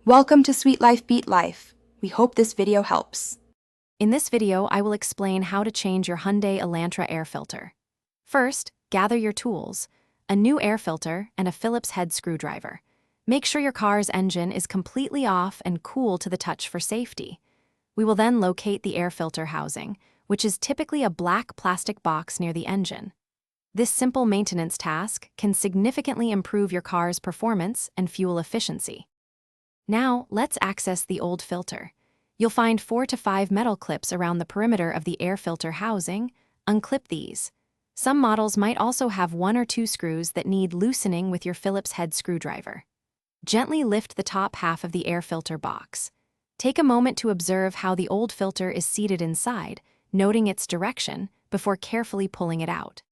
Welcome to Sweet Life Beat Life. We hope this video helps. In this video, I will explain how to change your Hyundai Elantra air filter. First, gather your tools, a new air filter and a Phillips head screwdriver. Make sure your car's engine is completely off and cool to the touch for safety. We will then locate the air filter housing, which is typically a black plastic box near the engine. This simple maintenance task can significantly improve your car's performance and fuel efficiency. Now, let's access the old filter. You'll find 4 to 5 metal clips around the perimeter of the air filter housing. Unclip these. Some models might also have 1 or 2 screws that need loosening with your Phillips head screwdriver. Gently lift the top half of the air filter box. Take a moment to observe how the old filter is seated inside, noting its direction, before carefully pulling it out.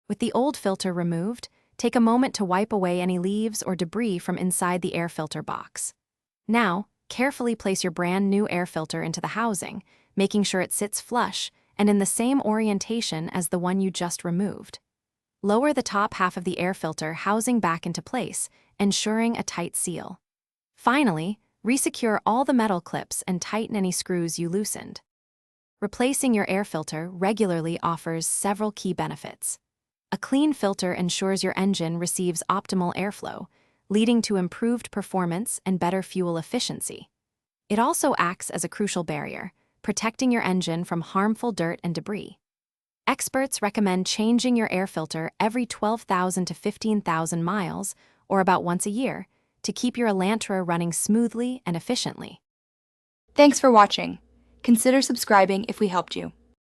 With the old filter removed, take a moment to wipe away any leaves or debris from inside the air filter box. Now, carefully place your brand new air filter into the housing, making sure it sits flush and in the same orientation as the one you just removed. Lower the top half of the air filter housing back into place, ensuring a tight seal. Finally, resecure all the metal clips and tighten any screws you loosened. Replacing your air filter regularly offers several key benefits. A clean filter ensures your engine receives optimal airflow, leading to improved performance and better fuel efficiency. It also acts as a crucial barrier, protecting your engine from harmful dirt and debris. Experts recommend changing your air filter every 12,000 to 15,000 miles, or about once a year, to keep your Elantra running smoothly and efficiently. Thanks for watching. Consider subscribing if we helped you.